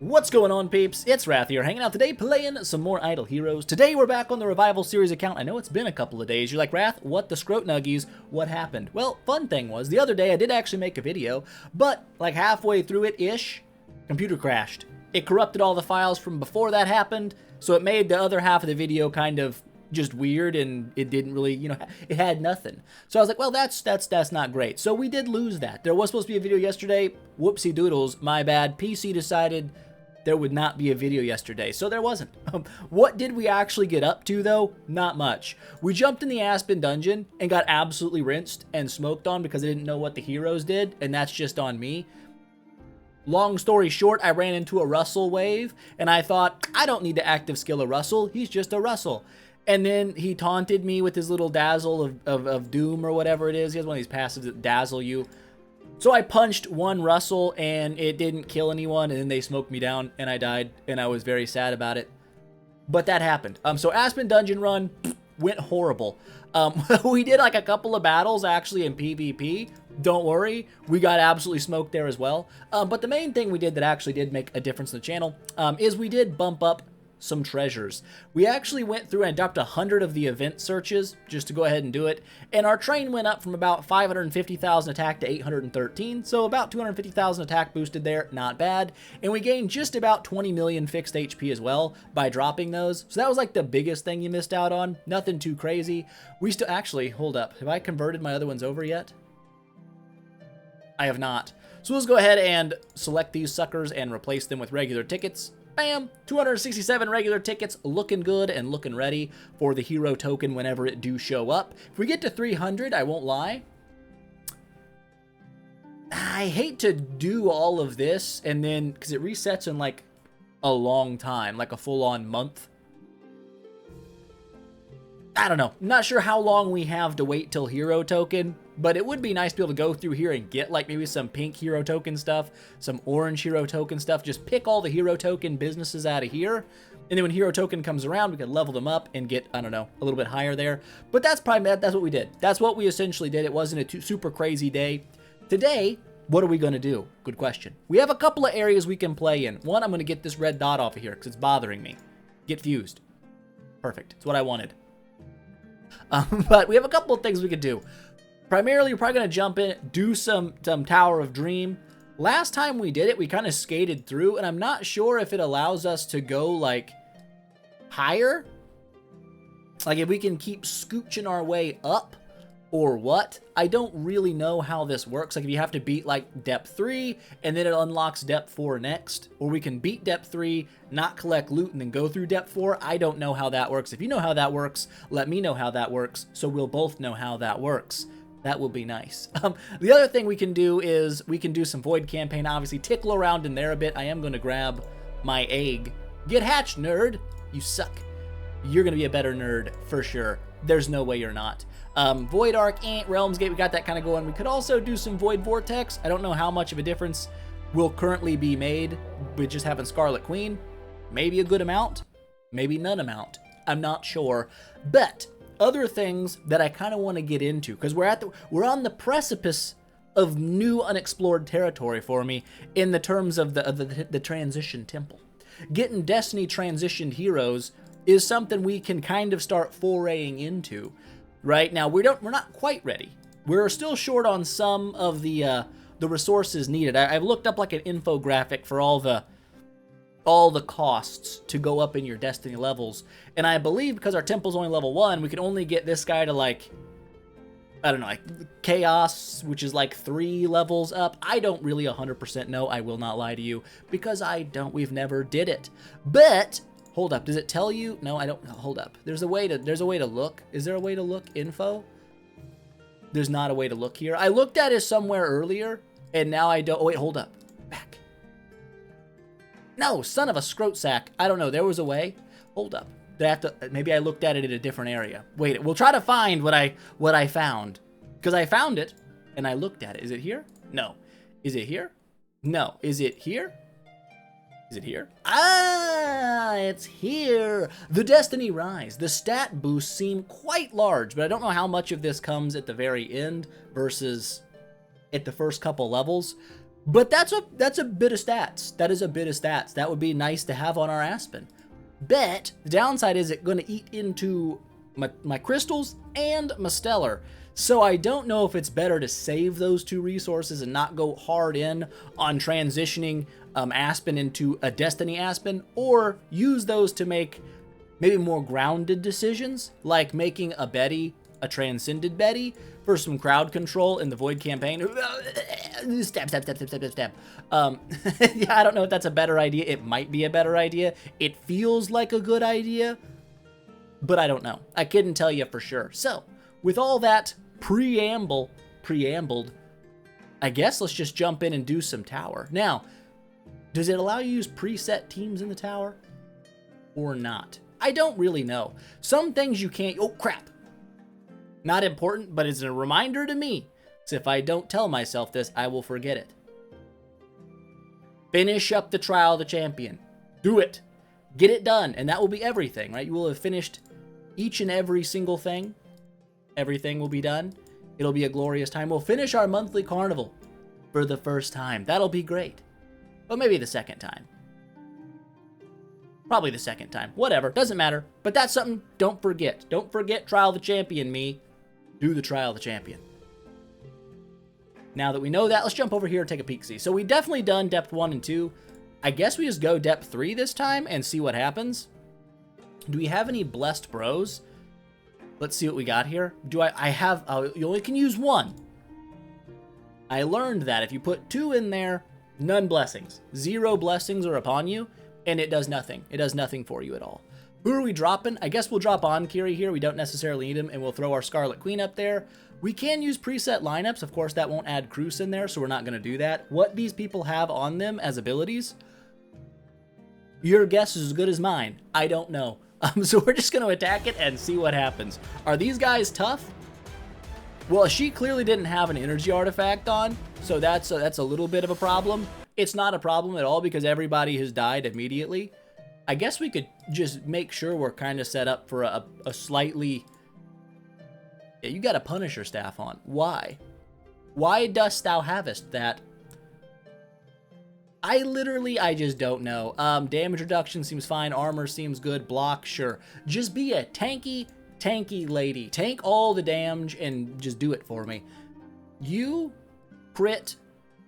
What's going on, peeps? It's Wrath here, hanging out today playing some more Idle Heroes. Today we're back on the Revival Series account. I know it's been a couple of days. You're like, Wrath, what the scrote nuggies? What happened? Well, fun thing was, the other day I did actually make a video, but like halfway through it-ish, computer crashed. It corrupted all the files from before that happened, so it made the other half of the video kind of just weird, and it didn't really, it had nothing. So I was like, well, that's not great. So we did lose that. There was supposed to be a video yesterday. Whoopsie doodles, my bad. PC decided there would not be a video yesterday, so there wasn't. What did we actually get up to, though? Not much. We jumped in the Aspen dungeon and got absolutely rinsed and smoked on because I didn't know what the heroes did, and that's just on me. Long story short, I ran into a Russell wave, and I thought, I don't need to active skill a Russell, he's just a Russell. And then he taunted me with his little dazzle of doom or whatever it is. He has one of these passives that dazzle you. So I punched one Russell, and it didn't kill anyone, and then they smoked me down, and I died, and I was very sad about it. But that happened. So Aspen Dungeon Run went horrible. We did like a couple of battles, actually, in PvP. Don't worry, we got absolutely smoked there as well. But the main thing we did that actually did make a difference in the channel is we did bump up some treasures. We actually went through and dropped 100 of the event searches just to go ahead and do it, and our train went up from about 550,000 attack to 813, so about 250,000 attack boosted there, not bad, and we gained just about 20 million fixed HP as well by dropping those, so that was like the biggest thing you missed out on. Nothing too crazy. We still, actually, hold up, have I converted my other ones over yet? I have not. So let's go ahead and select these suckers and replace them with regular tickets. Bam! 267 regular tickets, looking good and looking ready for the hero token whenever it do show up. If we get to 300, I won't lie, I hate to do all of this and then, because it resets in like a long time, like a full-on month. I don't know. I'm not sure how long we have to wait till hero token, but it would be nice to be able to go through here and get like maybe some pink hero token stuff, some orange hero token stuff. Just pick all the hero token businesses out of here, and then when hero token comes around, we can level them up and get, I don't know, a little bit higher there. But that's what we did. That's what we essentially did. It wasn't a super crazy day. Today, what are we going to do? Good question. We have a couple of areas we can play in. One, I'm going to get this red dot off of here because it's bothering me. Get fused. Perfect. That's what I wanted. But we have a couple of things we could do. Primarily, we're probably going to jump in, do some Tower of Dream. Last time we did it, we kind of skated through, and I'm not sure if it allows us to go, like, higher. Like, if we can keep scooching our way up, or what. I don't really know how this works. Like, if you have to beat, like, Depth 3, and then it unlocks Depth 4 next, or we can beat Depth 3, not collect loot, and then go through Depth 4. I don't know how that works. If you know how that works, let me know how that works, so we'll both know how that works. That will be nice. The other thing we can do is we can do some Void Campaign, obviously tickle around in there a bit. I am going to grab my egg. Get hatched, nerd! You suck. You're going to be a better nerd, for sure. There's no way you're not. Void Arc, Realms Gate, we got that kind of going. We could also do some Void Vortex. I don't know how much of a difference will currently be made with just having Scarlet Queen. Maybe a good amount, maybe none amount. I'm not sure. But other things that I kind of want to get into, because we're on the precipice of new unexplored territory for me in the terms of the transition temple. Getting Destiny transitioned heroes is something we can kind of start foraying into. Right now, we're not quite ready. We're still short on some of the resources needed. I've looked up like an infographic for all the costs to go up in your Destiny levels, and I believe because our temple's only level 1, we can only get this guy to like, I don't know, like Chaos, which is like 3 levels up. I don't really 100% know. I will not lie to you because we've never did it. But hold up, does it tell you? No, I don't. Hold up. There's a way to look. Is there a way to look info? There's not a way to look here. I looked at it somewhere earlier, and now I don't. Oh, wait, hold up. Back. No, son of a scrote sack. I don't know. There was a way. Hold up. Maybe I looked at it in a different area. Wait, we'll try to find what I found. Because I found it, and I looked at it. Is it here? No. Is it here? No. Is it here? Is it here? Ah, it's here. The Destiny Rise. The stat boosts seem quite large, but I don't know how much of this comes at the very end versus at the first couple levels. But that's a bit of stats. That is a bit of stats. That would be nice to have on our Aspen. But the downside is it's going to eat into my crystals and my stellar. So I don't know if it's better to save those two resources and not go hard in on transitioning Aspen into a Destiny Aspen, or use those to make maybe more grounded decisions, like making a Betty a Transcended Betty for some crowd control in the Void campaign. Stab, stab, stab, stab, stab, stab. Yeah, I don't know if that's a better idea. It might be a better idea. It feels like a good idea, but I don't know. I couldn't tell you for sure. So, with all that preambled, I guess let's just jump in and do some tower. Now, does it allow you to use preset teams in the tower or not? I don't really know. Some things you can't. Oh, crap. Not important, but it's a reminder to me. So if I don't tell myself this, I will forget it. Finish up the Trial of the Champion. Do it. Get it done, and that will be everything, right? You will have finished each and every single thing. Everything will be done. It'll be a glorious time. We'll finish our monthly carnival for the first time. That'll be great. But maybe the second time. Probably the second time. Whatever. Doesn't matter. But that's something don't forget. Don't forget Trial of the Champion, me. Do the Trial of the Champion. Now that we know that, let's jump over here and take a peek-see. So we definitely done depth 1 and 2. I guess we just go depth 3 this time and see what happens. Do we have any blessed bros? Let's see what we got here. Do I have, you only can use 1. I learned that if you put 2 in there, none blessings. 0 blessings are upon you, and it does nothing. It does nothing for you at all. Who are we dropping? I guess we'll drop on Kiri here. We don't necessarily need him, and we'll throw our Scarlet Queen up there. We can use preset lineups. Of course, that won't add Cruz in there, so we're not going to do that. What these people have on them as abilities, your guess is as good as mine. I don't know. So we're just going to attack it and see what happens. Are these guys tough? Well, she clearly didn't have an energy artifact on, so that's a little bit of a problem. It's not a problem at all because everybody has died immediately. I guess we could just make sure we're kind of set up for a slightly... Yeah, you got a Punisher staff on. Why? Why dost thou havest that? I just don't know. Damage reduction seems fine. Armor seems good. Block, sure. Just be a tanky lady. Tank all the damage and just do it for me. You, crit,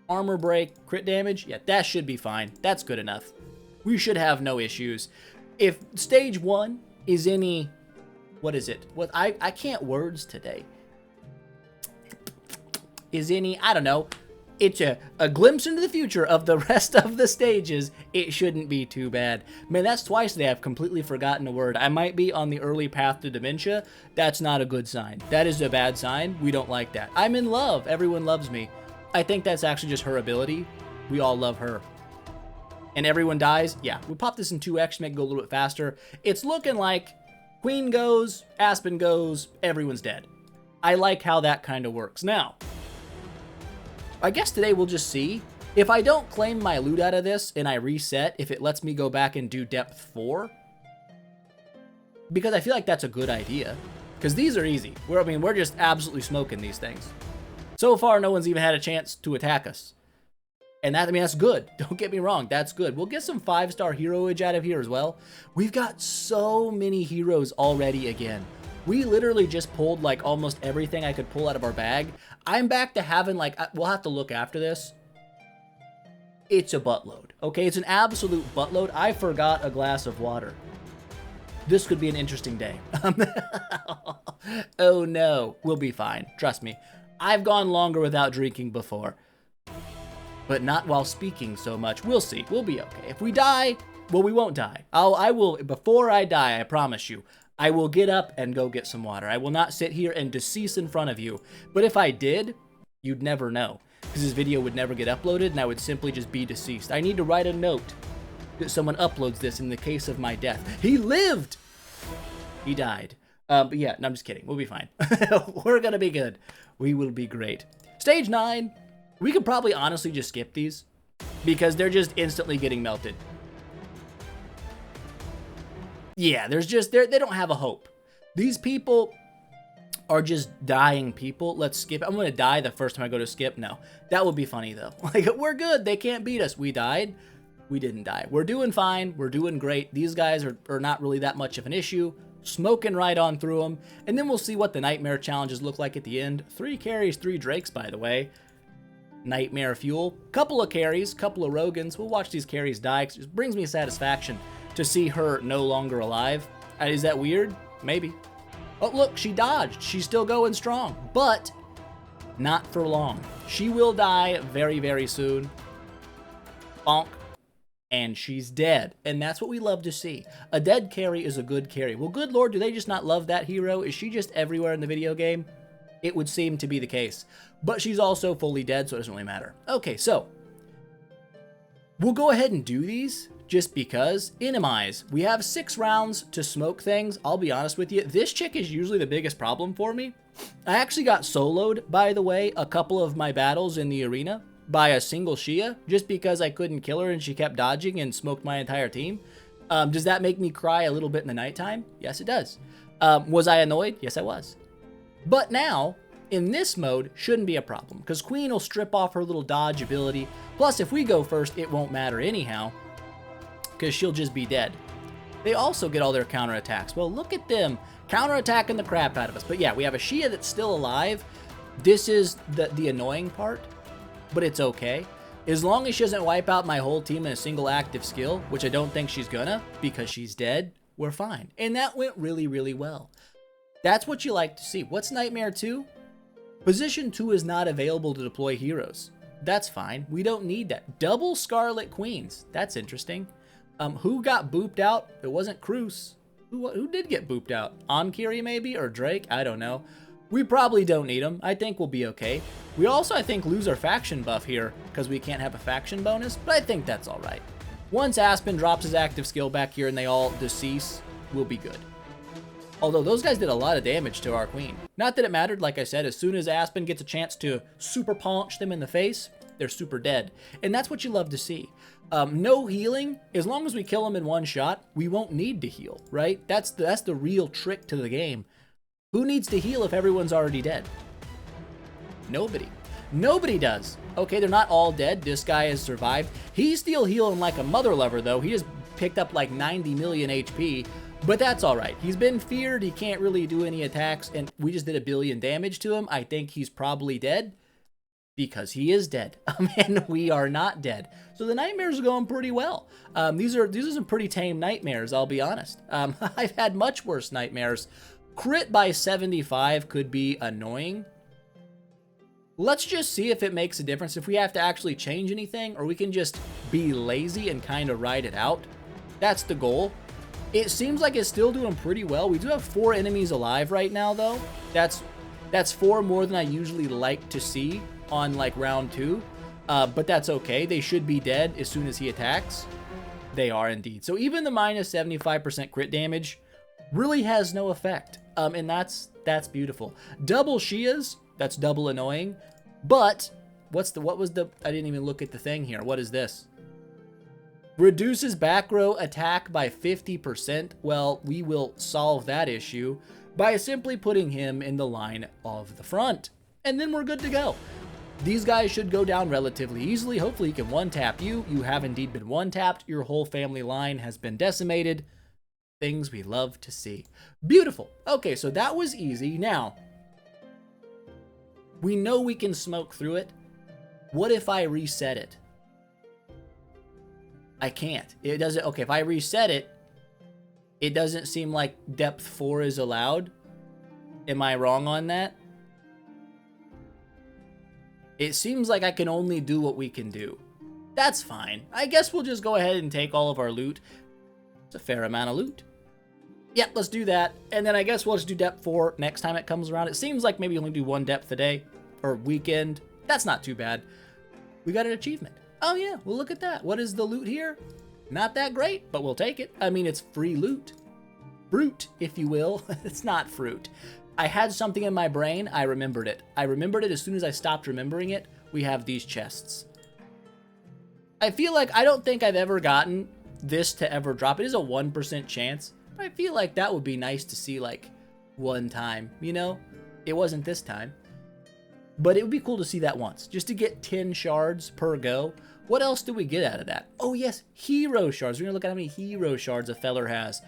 armor break, crit damage, yeah, that should be fine. That's good enough. We should have no issues. If stage 1 is any... What is it? What I can't words today. Is any... I don't know. It's a glimpse into the future of the rest of the stages. It shouldn't be too bad. Man, that's twice today I've completely forgotten a word. I might be on the early path to dementia. That's not a good sign. That is a bad sign. We don't like that. I'm in love. Everyone loves me. I think that's actually just her ability. We all love her. And everyone dies? Yeah, we'll pop this in 2x to make it go a little bit faster. It's looking like Queen goes, Aspen goes, everyone's dead. I like how that kind of works. Now, I guess today we'll just see. If I don't claim my loot out of this and I reset, if it lets me go back and do depth 4. Because I feel like that's a good idea. Because these are easy. We're just absolutely smoking these things. So far, no one's even had a chance to attack us. And that, that's good. Don't get me wrong, that's good. We'll get some 5-star heroage out of here as well. We've got so many heroes already again. We literally just pulled like almost everything I could pull out of our bag. I'm back to having like, we'll have to look after this. It's a buttload, okay? It's an absolute buttload. I forgot a glass of water. This could be an interesting day. Oh no, we'll be fine, trust me. I've gone longer without drinking before. But not while speaking so much. We'll see. We'll be okay. If we die, well, we won't die. I will, before I die, I promise you, I will get up and go get some water. I will not sit here and decease in front of you. But if I did, you'd never know. Because this video would never get uploaded and I would simply just be deceased. I need to write a note that someone uploads this in the case of my death. He lived! He died. But yeah, no, I'm just kidding. We'll be fine. We're gonna be good. We will be great. Stage 9. We could probably honestly just skip these because they're just instantly getting melted. Yeah, there's just, they don't have a hope. These people, are just dying people. Let's skip. I'm going to die the first time I go to skip. No, that would be funny though. Like, we're good. They can't beat us. We died. We didn't die. We're doing fine. We're doing great. These guys are not really that much of an issue. Smoking right on through them. And then we'll see what the nightmare challenges look like at the end. 3 carries, 3 drakes, by the way. Nightmare fuel. Couple of carries, couple of Rogans. We'll watch these carries die, because it just brings me satisfaction to see her no longer alive. Is that weird? Maybe. Oh, look, she dodged. She's still going strong, but not for long. She will die very, very soon. Bonk. And she's dead. And that's what we love to see. A dead carry is a good carry. Well, good lord, do they just not love that hero? Is she just everywhere in the video game? It would seem to be the case. But she's also fully dead, so it doesn't really matter. Okay, so we'll go ahead and do these just because. Inimize. We have 6 rounds to smoke things. I'll be honest with you. This chick is usually the biggest problem for me. I actually got soloed, by the way, a couple of my battles in the arena by a single Shia, just because I couldn't kill her and she kept dodging and smoked my entire team. Does that make me cry a little bit in the nighttime? Yes, it does. Was I annoyed? Yes, I was. But now, in this mode, shouldn't be a problem, because Queen will strip off her little dodge ability. Plus, if we go first, it won't matter anyhow, because she'll just be dead. They also get all their counterattacks. Well, look at them counterattacking the crap out of us. But yeah, we have a Shia that's still alive. This is the annoying part, but it's okay. As long as she doesn't wipe out my whole team in a single active skill, which I don't think she's gonna, because she's dead, we're fine. And that went really, really well. That's what you like to see. What's Nightmare 2? Position 2 is not available to deploy heroes. That's fine. We don't need that. Double Scarlet Queens. That's interesting. Who got booped out? It wasn't Cruz. Who did get booped out? Ankiri maybe? Or Drake? I don't know. We probably don't need them. I think we'll be okay. We also, I think, lose our faction buff here because we can't have a faction bonus, but I think that's all right. Once Aspen drops his active skill back here and they all decease, we'll be good. Although those guys did a lot of damage to our queen. Not that it mattered, like I said, as soon as Aspen gets a chance to super punch them in the face, they're super dead. And that's what you love to see. No healing. As long as we kill them in one shot, we won't need to heal, right? That's the real trick to the game. Who needs to heal if everyone's already dead? Nobody. Nobody does. Okay, they're not all dead. This guy has survived. He's still healing like a mother lover, though. He just picked up like 90 million HP. But that's all right. He's been feared. He can't really do any attacks. And we just did 1 billion damage to him. I think he's probably dead because he is dead. And we are not dead. So the nightmares are going pretty well. These are some pretty tame nightmares, I'll be honest. I've had much worse nightmares. Crit by 75 could be annoying. Let's just see if it makes a difference, if we have to actually change anything, or we can just be lazy and kind of ride it out. That's the goal. It seems like it's still doing pretty well. We do have 4 enemies alive right now, though. That's 4 more than I usually like to see on like round 2. But that's okay. They should be dead as soon as he attacks. They are indeed. So even the minus 75% crit damage really has no effect. And that's beautiful. Double Shias, that's double annoying. But I didn't even look at the thing here. What is this? Reduces back row attack by 50%. Well, we will solve that issue by simply putting him in the line of the front. And then we're good to go. These guys should go down relatively easily. Hopefully he can one-tap you. You have indeed been one-tapped. Your whole family line has been decimated. Things we love to see. Beautiful. Okay, so that was easy. Now, we know we can smoke through it. What if I reset it? I can't. It doesn't. Okay, if I reset it, it doesn't seem like depth 4 is allowed. Am I wrong on that? It seems like I can only do what we can do. That's fine. I guess we'll just go ahead and take all of our loot. It's a fair amount of loot. Yep, let's do that. And then I guess we'll just do depth 4 next time it comes around. It seems like maybe only do 1 depth a day or weekend. That's not too bad. We got an achievement. Oh yeah, well look at that. What is the loot here? Not that great, but we'll take it. I mean, it's free loot. Fruit, if you will. It's not fruit. I had something in my brain. I remembered it. I remembered it as soon as I stopped remembering it. We have these chests. I feel like I don't think I've ever gotten this to ever drop. It is a 1% chance. But I feel like that would be nice to see like one time, you know? It wasn't this time. But it would be cool to see that once, just to get 10 shards per go. What else do we get out of that? Oh yes, hero shards. We're gonna look at how many hero shards a feller has.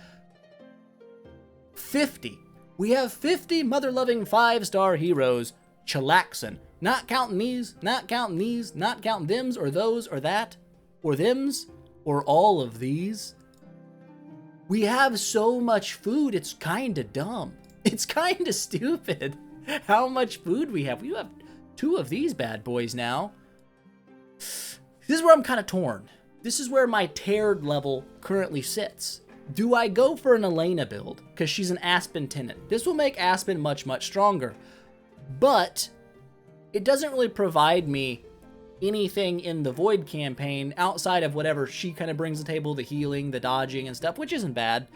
50. We have 50 mother-loving 5-star heroes chillaxin'. Not counting these, not counting these, not counting thems or those or that, or thems, or all of these. We have so much food, it's kinda dumb. It's kinda stupid how much food we have. We have 2 of these bad boys now. This is where I'm kind of torn. This is where my teared level currently sits. Do I go for an Elena build? Because she's an Aspen tenant. This will make Aspen much, much stronger. But it doesn't really provide me anything in the Void campaign outside of whatever she kind of brings to the table, the healing, the dodging and stuff, which isn't bad.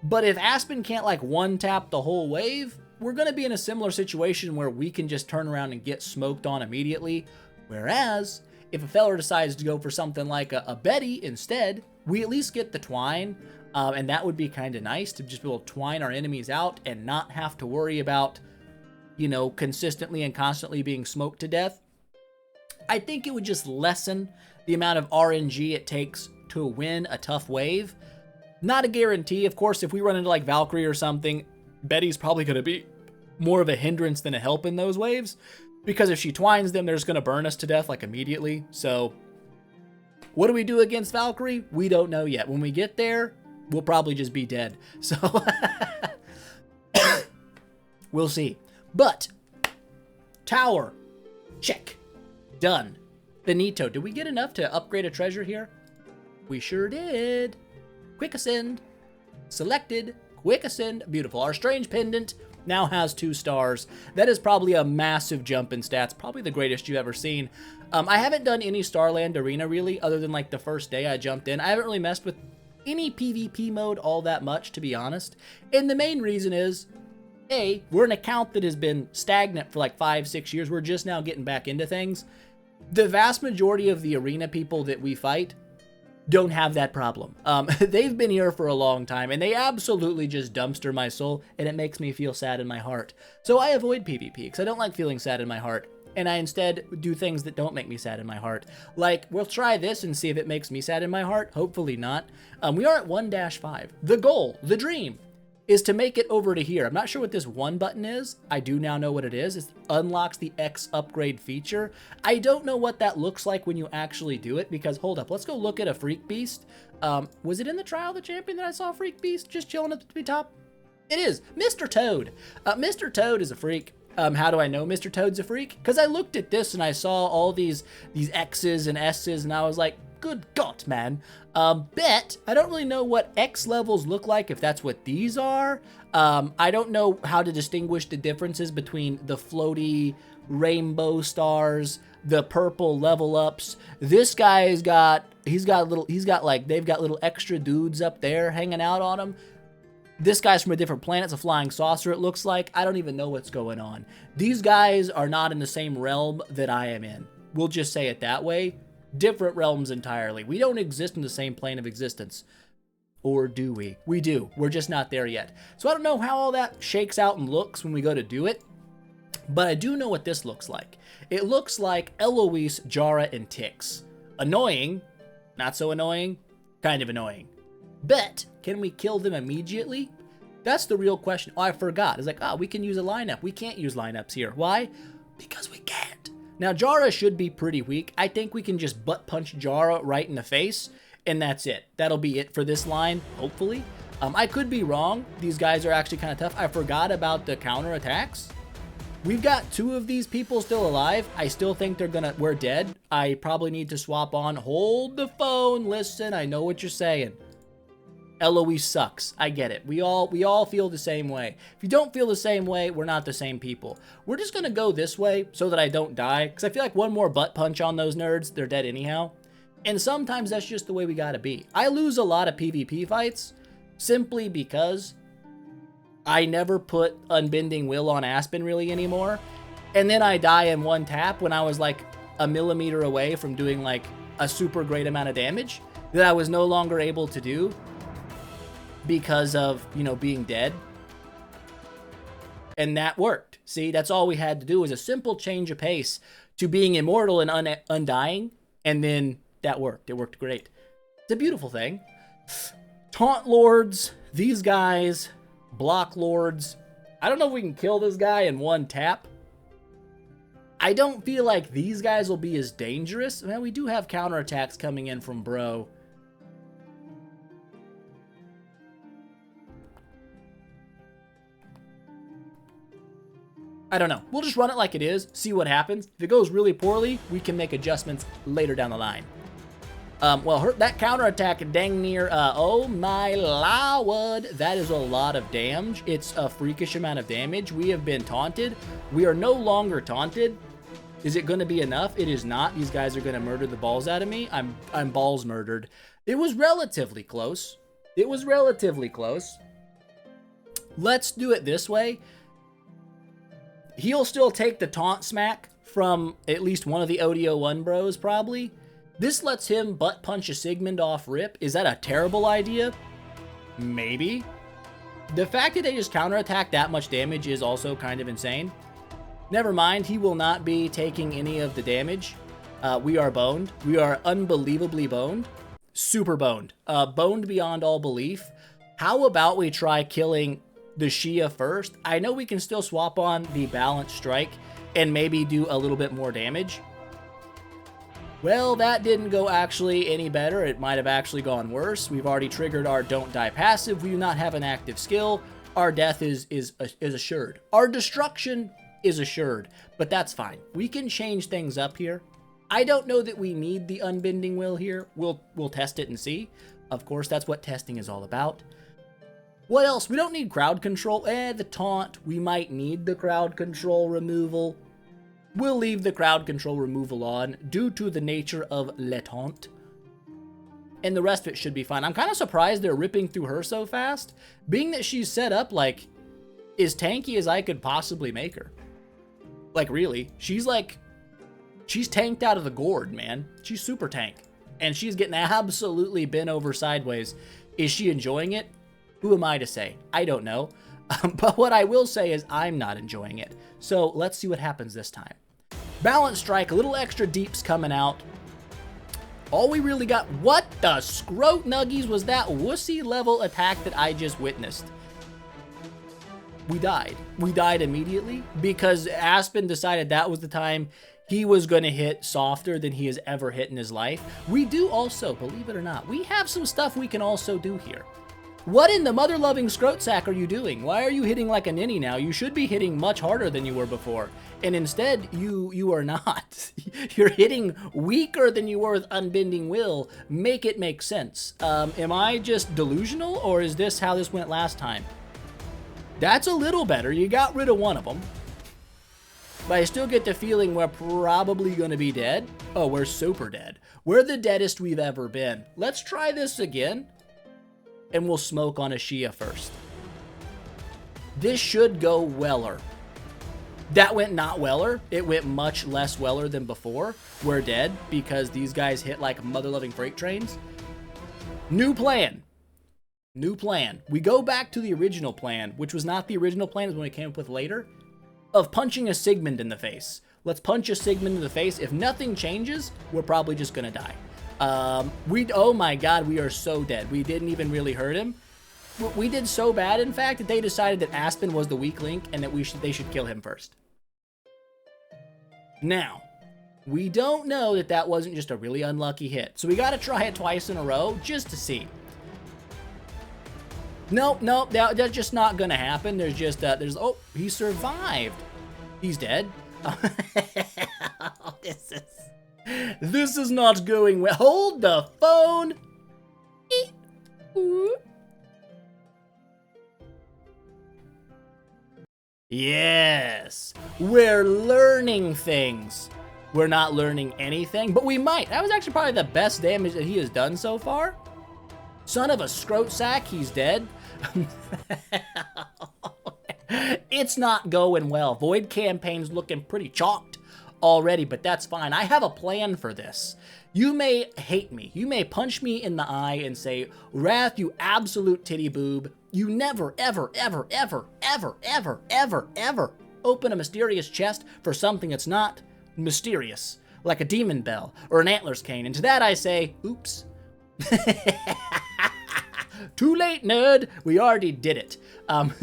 But if Aspen can't like one-tap the whole wave, we're going to be in a similar situation where we can just turn around and get smoked on immediately. Whereas, if a feller decides to go for something like a Betty instead, we at least get the twine, and that would be kind of nice to just be able to twine our enemies out and not have to worry about, you know, consistently and constantly being smoked to death. I think it would just lessen the amount of RNG it takes to win a tough wave. Not a guarantee. Of course, if we run into like Valkyrie or something, Betty's probably going to be more of a hindrance than a help in those waves, because if she twines them, they're just going to burn us to death like immediately. So what do we do against Valkyrie? We don't know yet. When we get there, we'll probably just be dead. So we'll see. But tower, check, done. Benito, did we get enough to upgrade a treasure here? We sure did. Quick ascend, selected, quick ascend, beautiful. Our strange pendant now has 2 stars. That is probably a massive jump in stats, probably the greatest you've ever seen. I haven't done any Starland Arena really, other than like the first day I jumped in. I haven't really messed with any PvP mode all that much, to be honest. And the main reason is, A, we're an account that has been stagnant for like 5-6 years. We're just now getting back into things. The vast majority of the arena people that we fight don't have that problem. They've been here for a long time, and they absolutely just dumpster my soul, and it makes me feel sad in my heart. So I avoid PvP, because I don't like feeling sad in my heart, and I instead do things that don't make me sad in my heart. Like, we'll try this and see if it makes me sad in my heart. Hopefully not. We are at 1-5. The goal, the dream, is to make it over to here. I'm not sure what this 1 button is. I do now know what it is. It unlocks the X upgrade feature. I don't know what that looks like when you actually do it, because hold up, let's go look at a Freak Beast. Was it in the Trial of the Champion that I saw Freak Beast just chilling at the top? It is, Mr. Toad. Mr. Toad is a freak. How do I know Mr. Toad's a freak? Because I looked at this and I saw all these X's and S's, and I was like, good God, man. Bet I don't really know what X levels look like, if that's what these are. I don't know how to distinguish the differences between the floaty rainbow stars, the purple level ups. This guy's they've got little extra dudes up there hanging out on him. This guy's from a different planet. It's a flying saucer, it looks like. I don't even know what's going on. These guys are not in the same realm that I am in. We'll just say it that way. Different realms entirely. We don't exist in the same plane of existence. Or do we? We do. We're just not there yet. So I don't know how all that shakes out and looks when we go to do it. But I do know what this looks like. It looks like Eloise, Jara, and Tix. Annoying. Not so annoying. Kind of annoying. But can we kill them immediately? That's the real question. Oh, I forgot. It's like, we can use a lineup. We can't use lineups here. Why? Because we can't. Now, Jara should be pretty weak. I think we can just butt punch Jara right in the face, and that's it. That'll be it for this line, hopefully. I could be wrong. These guys are actually kind of tough. I forgot about the counter attacks. We've got 2 of these people still alive. I still think we're dead. I probably need to swap on. Hold the phone. Listen, I know what you're saying. Eloise sucks. I get it. We all feel the same way. If you don't feel the same way, we're not the same people. We're just going to go this way so that I don't die, because I feel like one more butt punch on those nerds, they're dead anyhow. And sometimes that's just the way we got to be. I lose a lot of PvP fights simply because I never put Unbending Will on Aspen really anymore. And then I die in 1 tap when I was like a millimeter away from doing like a super great amount of damage that I was no longer able to do because of, being dead. And that worked. See, that's all we had to do was a simple change of pace to being immortal and undying. And then that worked. It worked great. It's a beautiful thing. Taunt lords, these guys, block lords. I don't know if we can kill this guy in one tap. I don't feel like these guys will be as dangerous. Man, we do have counterattacks coming in from Bro. I don't know. We'll just run it like it is, see what happens. If it goes really poorly, we can make adjustments later down the line. Well, that counterattack dang near, oh my lord, that is a lot of damage. It's a freakish amount of damage. We have been taunted. We are no longer taunted. Is it going to be enough? It is not. These guys are going to murder the balls out of me. I'm balls murdered. It was relatively close. It was relatively close. Let's do it this way. He'll still take the taunt smack from at least one of the ODO1 bros, probably. This lets him butt punch a Sigmund off rip. Is that a terrible idea? Maybe. The fact that they just counterattack that much damage is also kind of insane. Never mind, he will not be taking any of the damage. We are boned. We are unbelievably boned. Super boned. Boned beyond all belief. How about we try killing the Shia first? I know we can still swap on the balanced strike and maybe do a little bit more damage. Well, that didn't go actually any better. It might have actually gone worse. We've already triggered our don't die passive. We do not have an active skill. Our death is assured. Our destruction is assured, but that's fine. We can change things up here. I don't know that we need the unbending will here. We'll test it and see. Of course, that's what testing is all about. What else? We don't need crowd control. The taunt. We might need the crowd control removal. We'll leave the crowd control removal on due to the nature of le taunt. And the rest of it should be fine. I'm kind of surprised they're ripping through her so fast, being that she's set up like as tanky as I could possibly make her. Like, really. She's tanked out of the gourd, man. She's super tank. And she's getting absolutely bent over sideways. Is she enjoying it? Who am I to say? I don't know. But what I will say is I'm not enjoying it. So let's see what happens this time. Balance strike, a little extra deeps coming out. All we really got, what the scrote nuggies was that wussy level attack that I just witnessed? We died. We died immediately because Aspen decided that was the time he was going to hit softer than he has ever hit in his life. We do also, believe it or not, we have some stuff we can also do here. What in the mother-loving scrote sack are you doing? Why are you hitting like a ninny now? You should be hitting much harder than you were before. And instead, you are not. You're hitting weaker than you were with Unbending Will. Make it make sense. Am I just delusional, or is this how this went last time? That's a little better. You got rid of one of them. But I still get the feeling we're probably going to be dead. Oh, we're super dead. We're the deadest we've ever been. Let's try this again. And we'll smoke on a Shia first. This should go weller. That went not weller. It went much less weller than before. We're dead because these guys hit like mother-loving freight trains. New plan. New plan. We go back to the original plan, which was not the original plan, it was when we came up with later, of punching a Sigmund in the face. Let's punch a Sigmund in the face. If nothing changes, we're probably just gonna die. Oh my god, we are so dead. We didn't even really hurt him. We did so bad, in fact, that they decided that Aspen was the weak link and that they should kill him first. Now, we don't know that that wasn't just a really unlucky hit, so we gotta try it twice in a row just to see. Nope, that's just not gonna happen. There's just, oh, he survived. He's dead. This is not going well. Hold the phone. Yes, we're learning things. We're not learning anything, but we might. That was actually probably the best damage that he has done so far. Son of a scrote sack, he's dead. It's not going well. Void campaign's looking pretty chalked already, but that's fine. I have a plan for this. You may hate me. You may punch me in the eye and say, Wrath, you absolute titty boob. You never, ever, ever, ever, ever, ever, ever, ever open a mysterious chest for something that's not mysterious, like a demon bell or an antler's cane. And to that I say, oops. Too late, nerd. We already did it.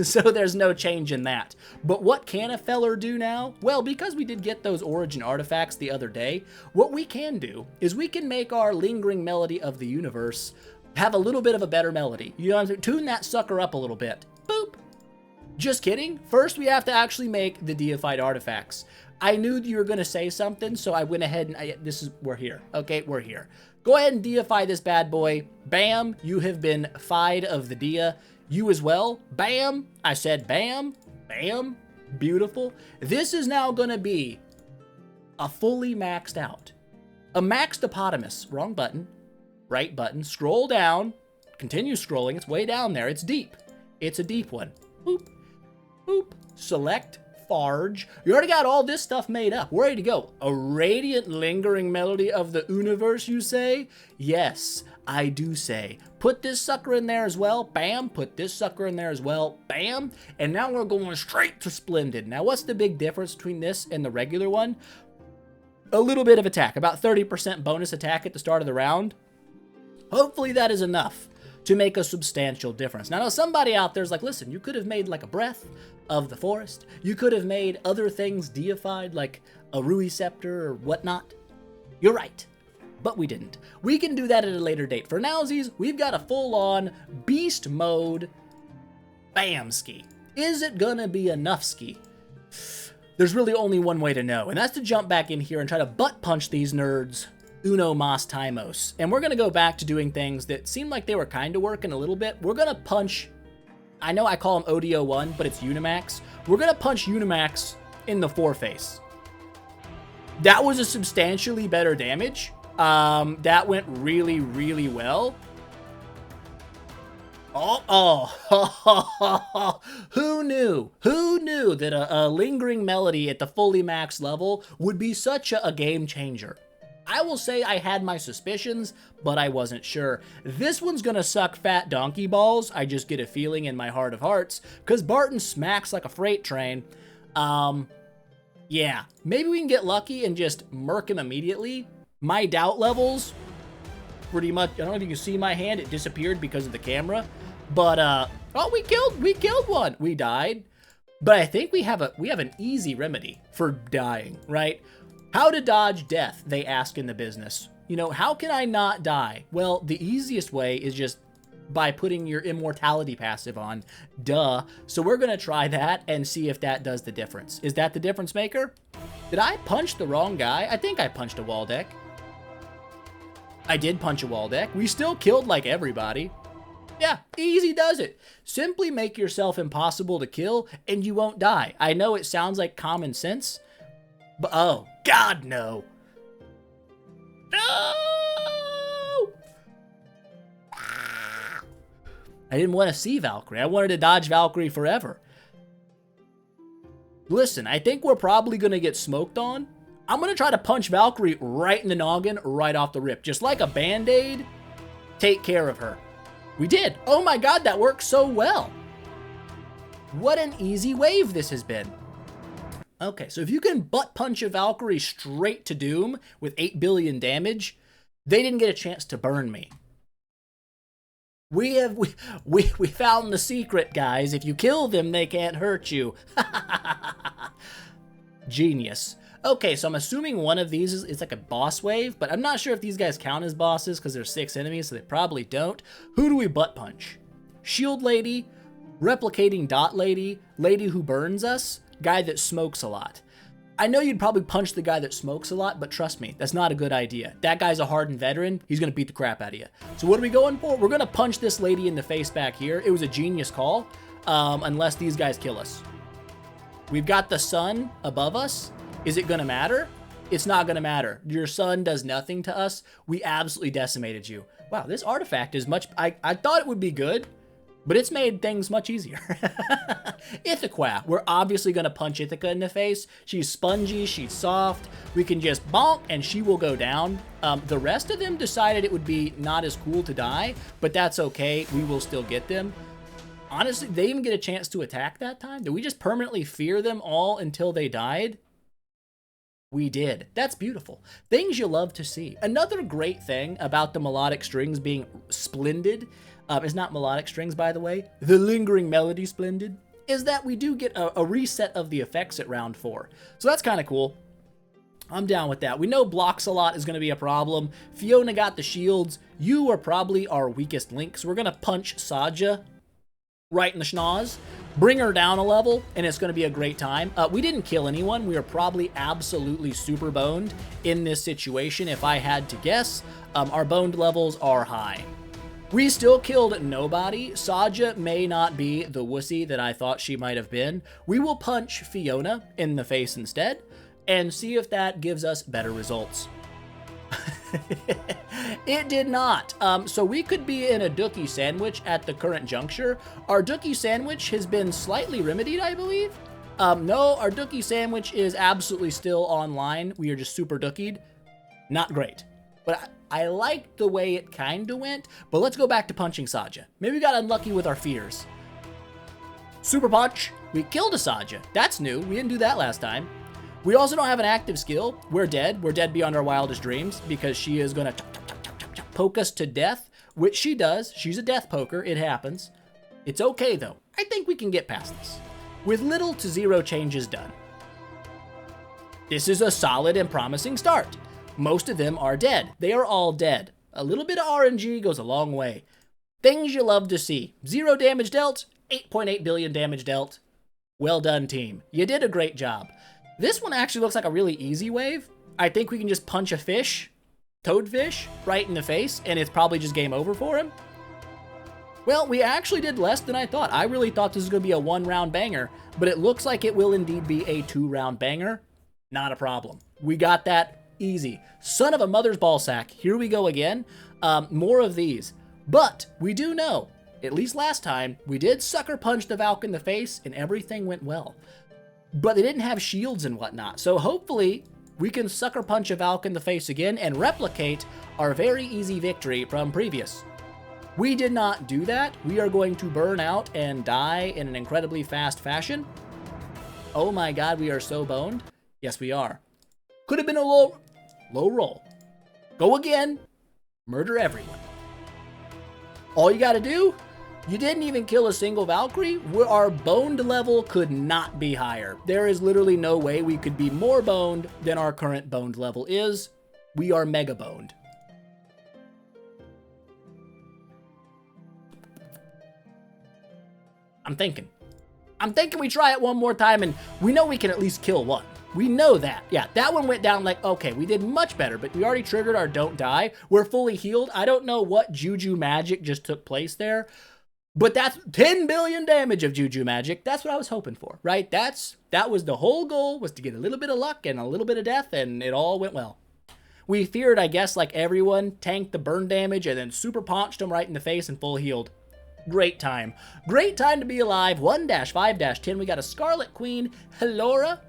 So there's no change in that. But what can a feller do now? Well, because we did get those origin artifacts the other day, what we can do is we can make our lingering melody of the universe have a little bit of a better melody. You know what I'm saying? Tune that sucker up a little bit. Boop. Just kidding. First, we have to actually make the deified artifacts. I knew you were going to say something, so I went ahead and we're here. Okay, we're here. Go ahead and deify this bad boy. Bam, you have been fied of the dia. You as well. Bam, I said bam, bam, beautiful. This is now going to be a fully maxed out. A maxed hippopotamus. Wrong button. Right button. Scroll down. Continue scrolling. It's way down there. It's deep. It's a deep one. Boop, boop. Select. Farge. You already got all this stuff made up. We're ready to go. A radiant lingering melody of the universe, you say? Yes, I do say. Put this sucker in there as well. Bam. Put this sucker in there as well. Bam. And now we're going straight to Splendid. Now, what's the big difference between this and the regular one? A little bit of attack. About 30% bonus attack at the start of the round. Hopefully that is enough to make a substantial difference. Now, somebody out there's like, listen, you could have made like a breath of the forest. You could have made other things deified, like a Rui scepter or whatnot. You're right, but we didn't. We can do that at a later date. For nowsies, we've got a full-on beast mode bam ski. Is it gonna be enough ski? There's really only one way to know, and that's to jump back in here and try to butt punch these nerds uno mas timos. And we're gonna go back to doing things that seemed like they were kind of working a little bit. We're gonna punch, I know I call him ODO1, but it's Unimax. We're gonna punch Unimax in the foreface. That was a substantially better damage. That went really, really well. Oh, who knew? Who knew that a lingering melody at the fully max level would be such a game changer? I will say I had my suspicions, but I wasn't sure. This one's gonna suck fat donkey balls. I just get a feeling in my heart of hearts, because Barton smacks like a freight train. Yeah, maybe we can get lucky and just murk him immediately. My doubt levels, pretty much, I don't know if you can see my hand, it disappeared because of the camera. But, oh, we killed one. We died. But I think we have an easy remedy for dying, right? How to dodge death, they ask in the business. You know, how can I not die? Well, the easiest way is just by putting your immortality passive on. Duh. So we're going to try that and see if that does the difference. Is that the difference maker? Did I punch the wrong guy? I think I punched a wall deck. I did punch a wall deck. We still killed like everybody. Yeah, easy does it. Simply make yourself impossible to kill and you won't die. I know it sounds like common sense, but oh, God, no. No! I didn't want to see Valkyrie. I wanted to dodge Valkyrie forever. Listen, I think we're probably going to get smoked on. I'm going to try to punch Valkyrie right in the noggin, right off the rip. Just like a Band-Aid, take care of her. We did. Oh my God, that worked so well. What an easy wave this has been. Okay, so if you can butt punch a Valkyrie straight to doom with 8 billion damage, they didn't get a chance to burn me. We found the secret, guys. If you kill them, they can't hurt you. Genius. Okay, so I'm assuming one of these is like a boss wave, but I'm not sure if these guys count as bosses because there's 6 enemies, so they probably don't. Who do we butt punch? Shield lady, replicating dot lady, lady who burns us, guy that smokes a lot. I know you'd probably punch the guy that smokes a lot, but trust me, that's not a good idea. That guy's a hardened veteran. He's going to beat the crap out of you. So what are we going for? We're going to punch this lady in the face back here. It was a genius call, unless these guys kill us. We've got the sun above us. Is it going to matter? It's not going to matter. Your sun does nothing to us. We absolutely decimated you. Wow, this artifact is much... I thought it would be good, but it's made things much easier. Ithaca. We're obviously going to punch Ithaca in the face. She's spongy. She's soft. We can just bonk, and she will go down. The rest of them decided it would be not as cool to die, but that's okay. We will still get them. Honestly, they even get a chance to attack that time? Did we just permanently fear them all until they died? We did. That's beautiful. Things you love to see. Another great thing about the melodic strings being splendid, is not melodic strings, by the way, the lingering melody splendid, is that we do get a reset of the effects at round 4. So that's kind of cool. I'm down with that. We know blocks a lot is going to be a problem. Fiona got the shields. You are probably our weakest link, so we're going to punch Saja right in the schnoz, bring her down a level, and it's going to be a great time. We didn't kill anyone. We are probably absolutely super boned in this situation, if I had to guess. Our boned levels are high. We still killed nobody. Saja may not be the wussy that I thought she might have been. We will punch Fiona in the face instead and see if that gives us better results. It did not. So we could be in a Dookie sandwich at the current juncture. Our Dookie sandwich has been slightly remedied, I believe. No, our Dookie sandwich is absolutely still online. We are just super Dookied. Not great. But I liked the way it kind of went. But let's go back to punching Saja. Maybe we got unlucky with our fears. Super punch. We killed a Saja. That's new. We didn't do that last time. We also don't have an active skill. We're dead. We're dead beyond our wildest dreams because she is going to poke us to death, which she does. She's a death poker. It happens. It's okay, though. I think we can get past this with little to zero changes done. This is a solid and promising start. Most of them are dead. They are all dead. A little bit of RNG goes a long way. Things you love to see. 0 damage dealt, 8.8 billion damage dealt. Well done, team. You did a great job. This one actually looks like a really easy wave. I think we can just punch a fish, toadfish, right in the face, and it's probably just game over for him. Well, we actually did less than I thought. I really thought this was going to be a 1-round banger, but it looks like it will indeed be a 2-round banger. Not a problem. We got that easy. Son of a mother's ball sack. Here we go again. More of these. But we do know, at least last time, we did sucker punch the Valk in the face, and everything went well. But they didn't have shields and whatnot. So hopefully we can sucker punch a Valk in the face again and replicate our very easy victory from previous. We did not do that. We are going to burn out and die in an incredibly fast fashion. Oh my god, we are so boned. Yes, we are. Could have been a low roll. Go again. Murder everyone. All you gotta do, you didn't even kill a single Valkyrie. Our boned level could not be higher. There is literally no way we could be more boned than our current boned level is. We are mega boned. I'm thinking we try it one more time, and we know we can at least kill one. We know that. Yeah, that one went down like, okay, we did much better, but we already triggered our don't die. We're fully healed. I don't know what Juju magic just took place there. But that's 10 billion damage of Juju magic. That's what I was hoping for, right? That was the whole goal, was to get a little bit of luck and a little bit of death, and it all went well. We feared, I guess, like everyone, tanked the burn damage and then super punched him right in the face and full healed. Great time. Great time to be alive. 1-5-10. We got a Scarlet Queen, Helora.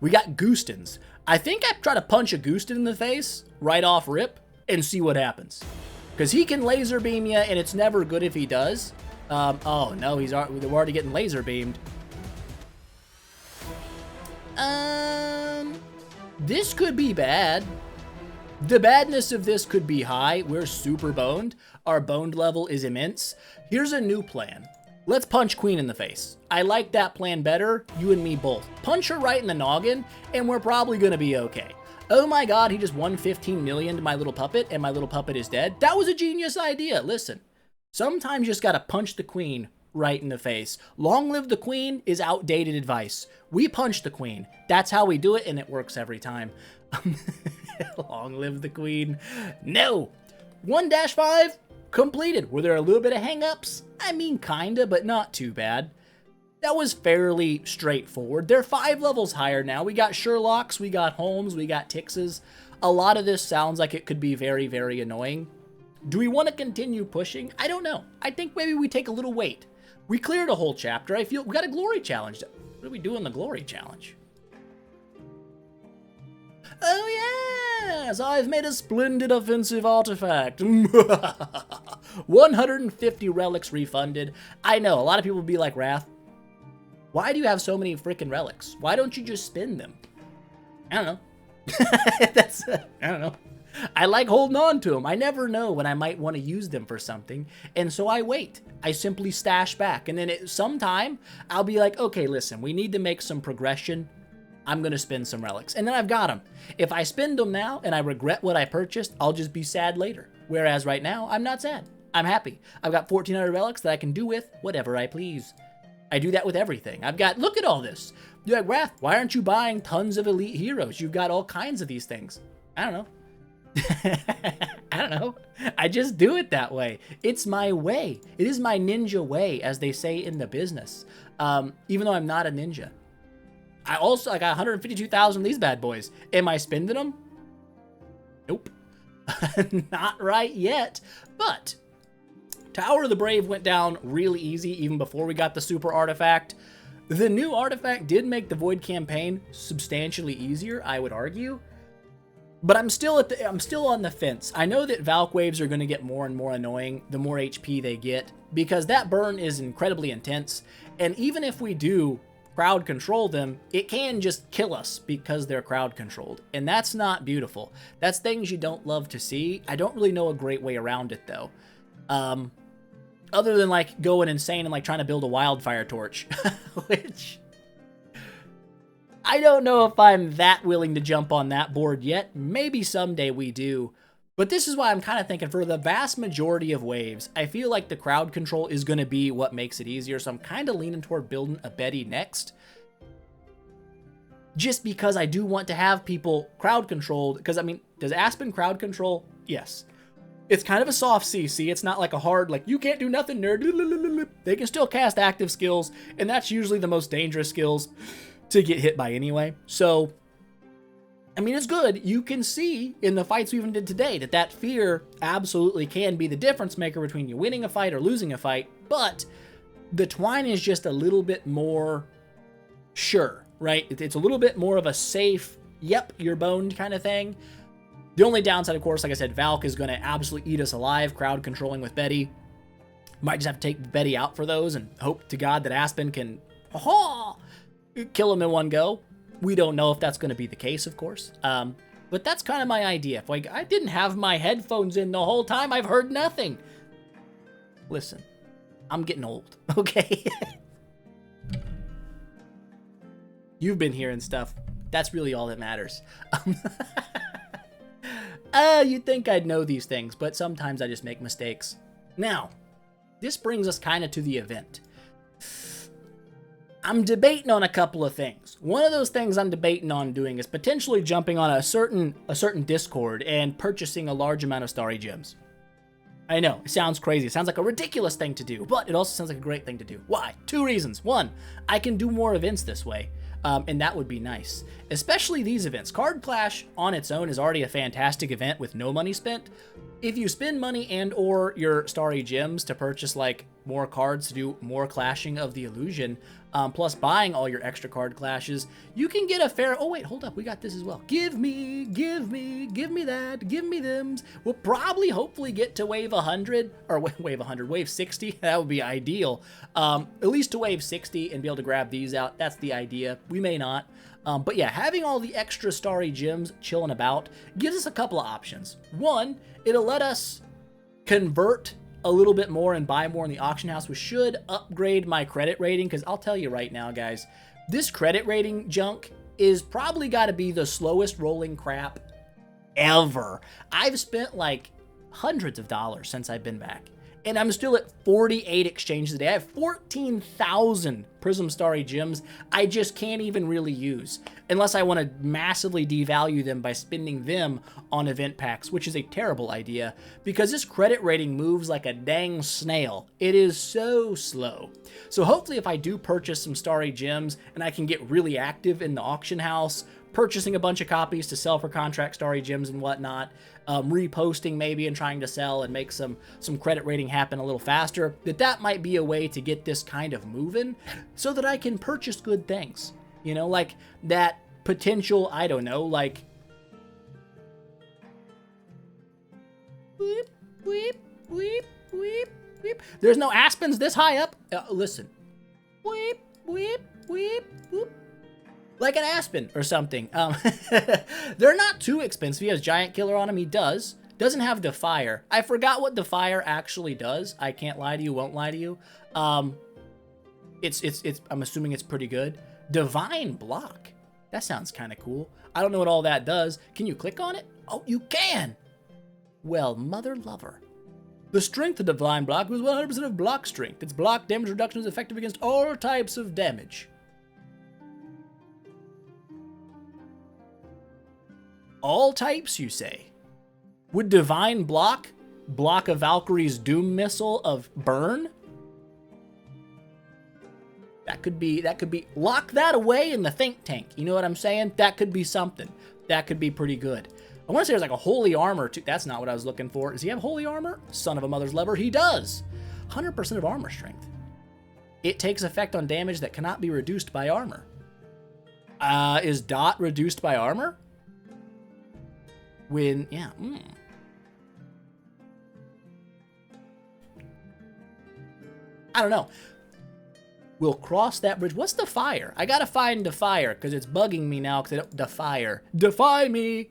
We got Goostins. I think I try to punch a Goostin in the face right off rip and see what happens. Because he can laser beam you, and it's never good if he does. Oh no, we're already getting laser beamed. This could be bad. The badness of this could be high. We're super boned. Our boned level is immense. Here's a new plan. Let's punch Queen in the face. I like that plan better. You and me both. Punch her right in the noggin, and we're probably gonna be okay. Oh my god, he just won 15 million to my little puppet, and my little puppet is dead. That was a genius idea. Listen, sometimes you just gotta punch the queen right in the face. Long live the queen is outdated advice. We punch the queen. That's how we do it, and it works every time. Long live the queen. No! 1-5 completed. Were there a little bit of hang-ups? I mean, kinda, but not too bad. That was fairly straightforward. They're 5 levels higher now. We got Sherlocks, we got Holmes, we got Tixes. A lot of this sounds like it could be very, very annoying. Do we want to continue pushing? I don't know. I think maybe we take a little wait. We cleared a whole chapter. I feel we got a glory challenge. What do we do in the glory challenge? Oh yes, I've made a splendid offensive artifact. 150 relics refunded. I know, a lot of people will be like, Wrath, why do you have so many freaking relics? Why don't you just spend them? I don't know. I don't know. I like holding on to them. I never know when I might want to use them for something, and so I wait. I simply stash back, and then sometime I'll be like, okay, listen, we need to make some progression. I'm going to spend some relics, and then I've got them. If I spend them now and I regret what I purchased, I'll just be sad later. Whereas right now, I'm not sad. I'm happy. I've got 1,400 relics that I can do with whatever I please. I do that with everything. Look at all this. You're like, Wrath, why aren't you buying tons of elite heroes? You've got all kinds of these things. I don't know. I don't know. I just do it that way. It's my way. It is my ninja way, as they say in the business. Even though I'm not a ninja. I got 152,000 of these bad boys. Am I spending them? Nope. Not right yet. But Tower of the Brave went down really easy even before we got the super artifact. The new artifact did make the Void campaign substantially easier, I would argue. But I'm still on the fence. I know that Valk waves are going to get more and more annoying the more HP they get, because that burn is incredibly intense. And even if we do crowd control them, it can just kill us because they're crowd controlled. And that's not beautiful. That's things you don't love to see. I don't really know a great way around it though. Other than like going insane and like trying to build a wildfire torch, which I don't know if I'm that willing to jump on that board yet. Maybe someday we do. But this is why I'm kind of thinking for the vast majority of waves, I feel like the crowd control is going to be what makes it easier. So I'm kind of leaning toward building a Betty next. Just because I do want to have people crowd controlled. Because, I mean, does Aspen crowd control? Yes. It's kind of a soft CC. It's not like a hard, like, you can't do nothing, nerd. They can still cast active skills. And that's usually the most dangerous skills to get hit by anyway. So I mean, it's good. You can see in the fights we even did today that fear absolutely can be the difference maker between you winning a fight or losing a fight, but the twine is just a little bit more sure, right? It's a little bit more of a safe, yep, you're boned kind of thing. The only downside, of course, like I said, Valk is going to absolutely eat us alive, crowd controlling with Betty. Might just have to take Betty out for those and hope to God that Aspen can kill him in one go. We don't know if that's going to be the case, of course. But that's kind of my idea. If I didn't have my headphones in the whole time, I've heard nothing. Listen, I'm getting old, okay? You've been hearing stuff. That's really all that matters. You'd think I'd know these things, but sometimes I just make mistakes. Now, this brings us kind of to the event. I'm debating on a couple of things. One of those things I'm debating on doing is potentially jumping on a certain Discord and purchasing a large amount of starry gems. I know, it sounds crazy. It sounds like a ridiculous thing to do, but it also sounds like a great thing to do. Why? 2 reasons. 1, I can do more events this way, and that would be nice. Especially these events. Card Clash on its own is already a fantastic event with no money spent. If you spend money and or your starry gems to purchase like more cards to do more clashing of the illusion, plus buying all your extra card clashes, you can get a fair... Oh wait, hold up, we got this as well. Give me that, give me thems. We'll probably hopefully get to wave 100, or wave 60. That would be ideal. At least to wave 60 and be able to grab these out. That's the idea. We may not. But yeah, having all the extra starry gems chilling about gives us a couple of options. 1, it'll let us convert a little bit more and buy more in the auction house, which should upgrade my credit rating, because I'll tell you right now, guys, this credit rating junk is probably got to be the slowest rolling crap ever. I've spent like hundreds of dollars since I've been back, and I'm still at 48 exchanges a day. I have 14,000 Prism Starry Gems I just can't even really use, unless I want to massively devalue them by spending them on event packs, which is a terrible idea, because this credit rating moves like a dang snail. It is so slow. So hopefully if I do purchase some Starry Gems, and I can get really active in the auction house, purchasing a bunch of copies to sell for contract Starry Gems and whatnot, reposting maybe and trying to sell and make some credit rating happen a little faster, that might be a way to get this kind of moving so that I can purchase good things. You know, like that potential, I don't know, like... Weep, weep, weep, weep. There's no aspens this high up. Listen. Weep, weep, weep, whoop. Like an aspen or something. They're not too expensive. He has Giant Killer on him. He does. Doesn't have Defier. I forgot what Defier actually does. I can't lie to you, won't lie to you. I'm assuming it's pretty good. Divine Block. That sounds kind of cool. I don't know what all that does. Can you click on it? Oh, you can. Well, mother lover. The strength of Divine Block was 100% of block strength. Its block damage reduction is effective against all types of damage. All types, you say? Would Divine block a Valkyrie's Doom Missile of burn? That could be, lock that away in the think tank. You know what I'm saying? That could be something. That could be pretty good. I want to say there's like a Holy Armor too. That's not what I was looking for. Does he have Holy Armor? Son of a mother's lover, he does. 100% of armor strength. It takes effect on damage that cannot be reduced by armor. Is Dot reduced by armor? Yeah. I don't know. We'll cross that bridge. What's Defier? I gotta find Defier because it's bugging me now because Defier. Defy me!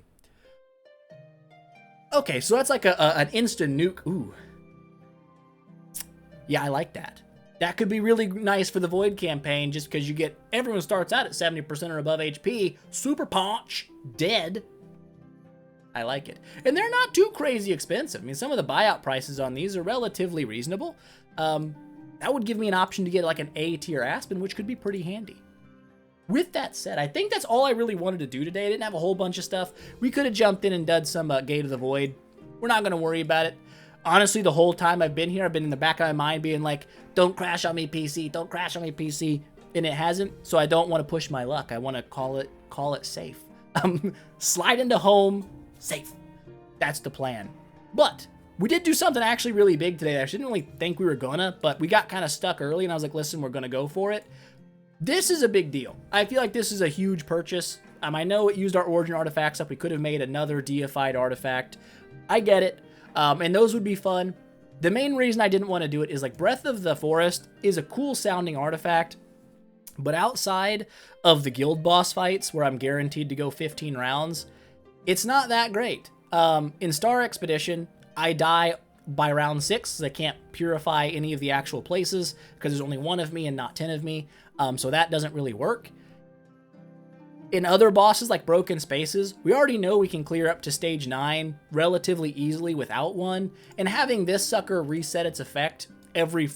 Okay, so that's like an instant nuke. Ooh. Yeah, I like that. That could be really nice for the Void campaign just because you get, everyone starts out at 70% or above HP. Super Punch. Dead. I like it. And they're not too crazy expensive. I mean, some of the buyout prices on these are relatively reasonable. That would give me an option to get like an A tier Aspen, which could be pretty handy. With that said, I think that's all I really wanted to do today. I didn't have a whole bunch of stuff. We could have jumped in and done some Gate of the Void. We're not going to worry about it. Honestly, the whole time I've been here, I've been in the back of my mind being like, don't crash on me, PC. Don't crash on me, PC. And it hasn't, so I don't want to push my luck. I want to call it safe. Slide into home, safe. That's the plan. But we did do something actually really big today. I didn't really think we were gonna, but we got kind of stuck early, and I was like, listen, we're going to go for it. This is a big deal. I feel like this is a huge purchase. I know it used our origin artifacts up. We could have made another deified artifact. I get it. And those would be fun. The main reason I didn't want to do it is like Breath of the Forest is a cool sounding artifact, but outside of the guild boss fights where I'm guaranteed to go 15 rounds, it's not that great. In Star Expedition, I die by round 6, so I can't purify any of the actual places because there's only 1 of me and not 10 of me. So that doesn't really work. In other bosses like Broken Spaces, we already know we can clear up to stage 9 relatively easily without one, and having this sucker reset its effect every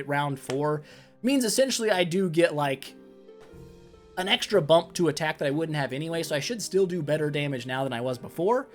round 4 means essentially I do get like an extra bump to attack that I wouldn't have anyway, so I should still do better damage now than I was before.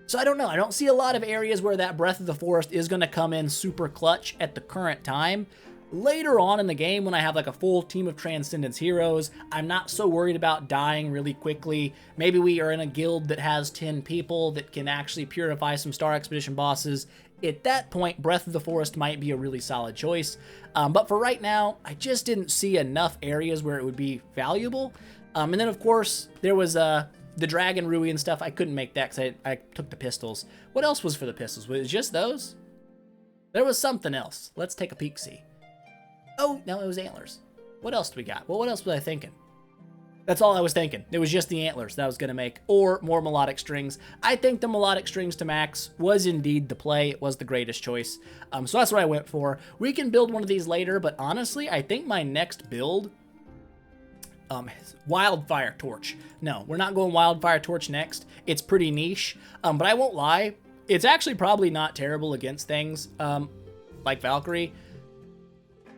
So I don't know. I don't see a lot of areas where that Breath of the Forest is going to come in super clutch at the current time. Later on in the game, when I have like a full team of Transcendence heroes, I'm not so worried about dying really quickly. Maybe we are in a guild that has 10 people that can actually purify some Star Expedition bosses. At that point, Breath of the Forest might be a really solid choice. But for right now, I just didn't see enough areas where it would be valuable. And then, of course, there was the Dragon Rui and stuff. I couldn't make that because I took the pistols. What else was for the pistols? Was it just those? There was something else. Let's take a peek-see. Oh, no, it was antlers. What else do we got? Well, what else was I thinking? That's all I was thinking. It was just the antlers that I was going to make, or more melodic strings. I think the melodic strings to max was indeed the play. It was the greatest choice. So that's what I went for. We can build one of these later, but honestly, I think my next build, Wildfire Torch. No, we're not going Wildfire Torch next. It's pretty niche, but I won't lie. It's actually probably not terrible against things like Valkyrie.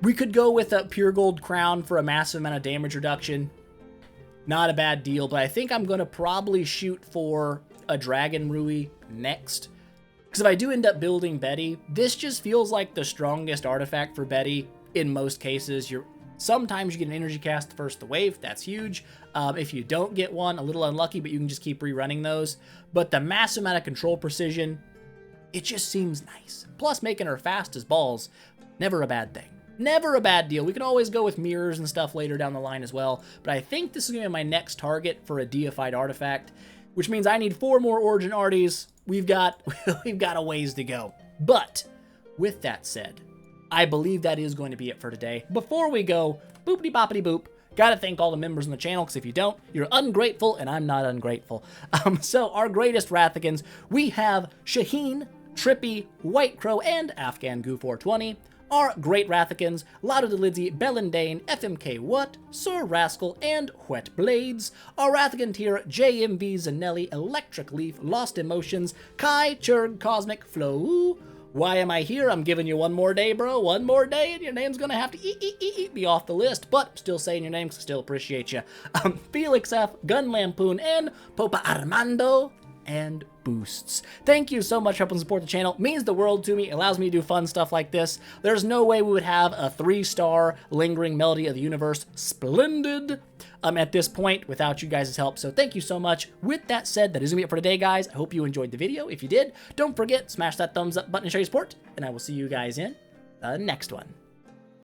We could go with a Pure Gold Crown for a massive amount of damage reduction. Not a bad deal, but I think I'm going to probably shoot for a Dragon Rui next. Because if I do end up building Betty, this just feels like the strongest artifact for Betty in most cases. Sometimes you get an energy cast first the wave, that's huge. If you don't get one, a little unlucky, but you can just keep rerunning those. But the massive amount of control precision, it just seems nice. Plus making her fast as balls, never a bad thing. Never a bad deal. We can always go with mirrors and stuff later down the line as well, but I think this is going to be my next target for a deified artifact, which means I need 4 more origin arties. We've got a ways to go. But with that said, I believe that is going to be it for today. Before we go, boopity boppity boop, gotta thank all the members on the channel, because if you don't, you're ungrateful, and I'm not ungrateful. So our greatest Rathicans, we have Shaheen, Trippy, White Crow, and Afghan Goo 420. Our great Rathicans, Lado Delidzi, Bellendane, FMK What, Sir Rascal, and Whet Blades. Our Rathican tier, JMV Zanelli, Electric Leaf, Lost Emotions, Kai, Churg, Cosmic, Flow. Why am I here? I'm giving you one more day, bro. One more day, and your name's gonna have to be off the list, but I'm still saying your name because I still appreciate you. Felix F, Gun Lampoon, and Popa Armando, and Boosts. Thank you so much for helping support the channel. It means the world to me. It allows me to do fun stuff like this. There's no way we would have a 3-star lingering melody of the universe splendid at this point without you guys' help. So thank you so much. With that said, that is gonna be it for today, guys. I hope you enjoyed the video. If you did, don't forget, smash that thumbs up button to show your support, and I will see you guys in the next one.